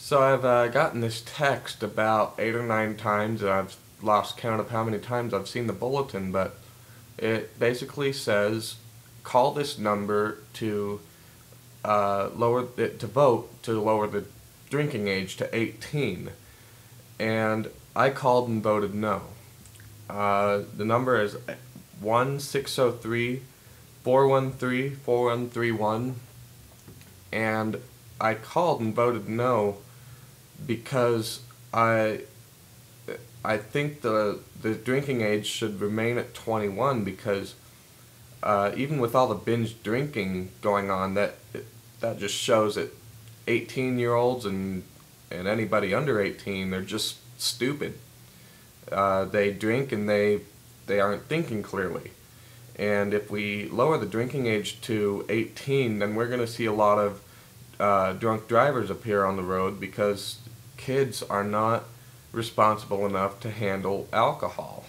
So I've gotten this text about 8 or 9 times, and I've lost count of how many times I've seen the bulletin, but it basically says, call this number to lower it to vote to lower the drinking age to 18. And I called and voted no. The number is 1-603-413-4131, and I called and voted no because I think the drinking age should remain at 21 because even with all the binge drinking going on, that just shows that 18-year-olds and anybody under 18, they're just stupid. They drink and they aren't thinking clearly. And if we lower the drinking age to 18, then we're going to see a lot of drunk drivers appear on the road because kids are not responsible enough to handle alcohol.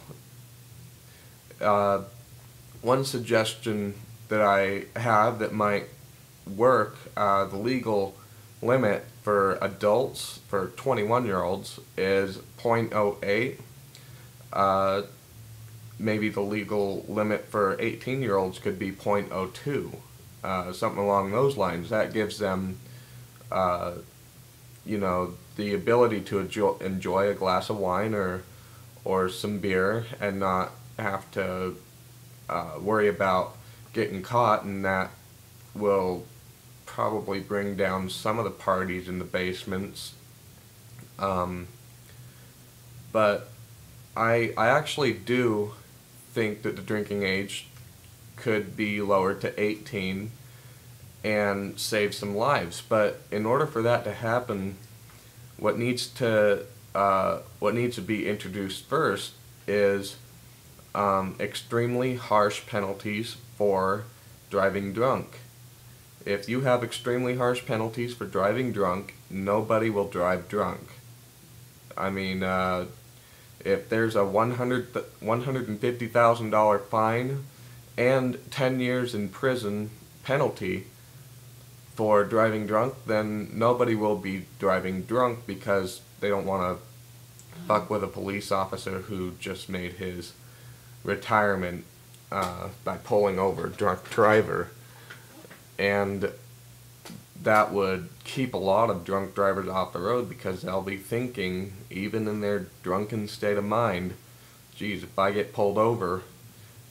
One suggestion that I have that might work, the legal limit for adults, for 21-year-olds, is .08. Maybe the legal limit for 18-year-olds could be .02. Something along those lines. That gives them, the ability to enjoy a glass of wine or some beer and not have to worry about getting caught, and that will probably bring down some of the parties in the basements. But I actually do think that the drinking age could be lowered to 18 and save some lives. But in order for that to happen, what needs to be introduced first is extremely harsh penalties for driving drunk. If you have extremely harsh penalties for driving drunk, nobody will drive drunk. I mean, if there's a $150,000 fine and 10 years in prison penalty for driving drunk, then nobody will be driving drunk because they don't want to fuck with a police officer who just made his retirement by pulling over a drunk driver. And that would keep a lot of drunk drivers off the road because they'll be thinking, even in their drunken state of mind, geez, if I get pulled over,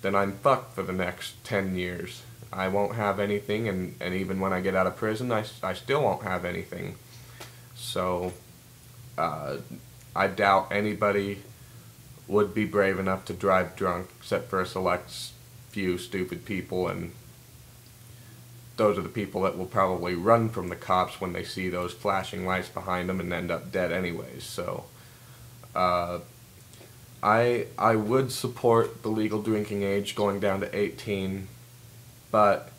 then I'm fucked for the next 10 years. I won't have anything, and even when I get out of prison, I still won't have anything. So, I doubt anybody would be brave enough to drive drunk, except for a select few stupid people, and those are the people that will probably run from the cops when they see those flashing lights behind them and end up dead anyways. So, I would support the legal drinking age going down to 18, but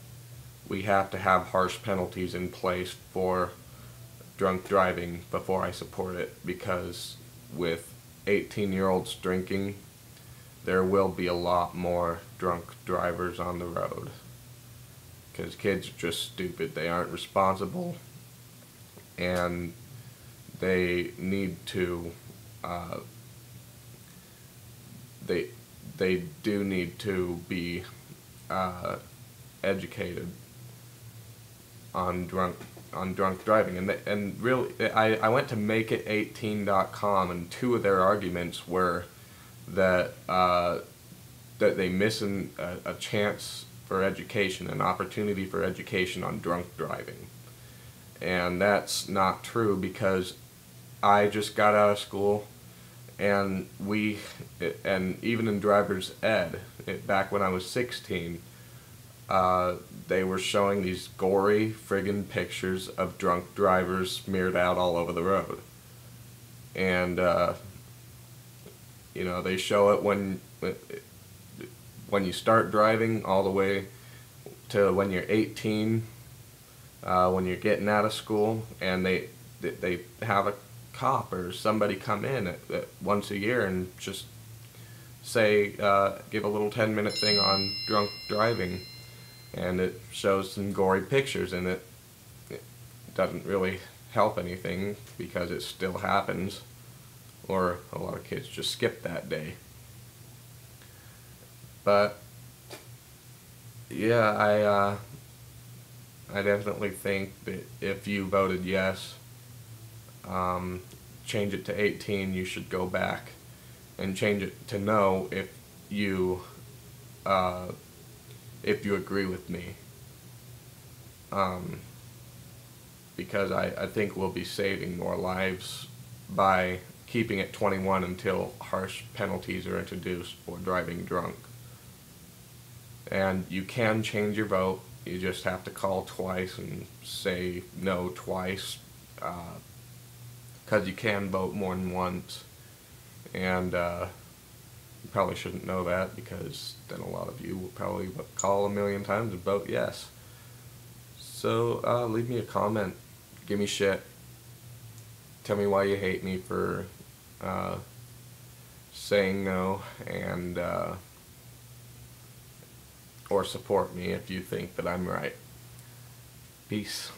we have to have harsh penalties in place for drunk driving before I support it, because with 18-year-olds drinking, there will be a lot more drunk drivers on the road. Because kids are just stupid. They aren't responsible, and they need to, they do need to be educated on drunk driving. And really, I went to MakeIt18.com, and two of their arguments were that they miss a chance for education, an opportunity for education on drunk driving. And that's not true, because I just got out of school, and even in driver's ed, back when I was 16, they were showing these gory friggin' pictures of drunk drivers smeared out all over the road. And they show it when you start driving all the way to when you're 18, when you're getting out of school, and they have a cop or somebody come in at once a year and just say, give a little 10-minute thing on drunk driving, and it shows some gory pictures, and it doesn't really help anything because it still happens, or a lot of kids just skip that day. But yeah, I definitely think that if you voted yes, change it to 18, you should go back and change it to no you uh, if you agree with me. Um, because I think we'll be saving more lives by keeping it 21 until harsh penalties are introduced for driving drunk. And you can change your vote. You just have to call twice and say no twice, because you can vote more than once. And you probably shouldn't know that, because then a lot of you will probably call a million times and vote yes. So leave me a comment. Give me shit. Tell me why you hate me for saying no, and or support me if you think that I'm right. Peace.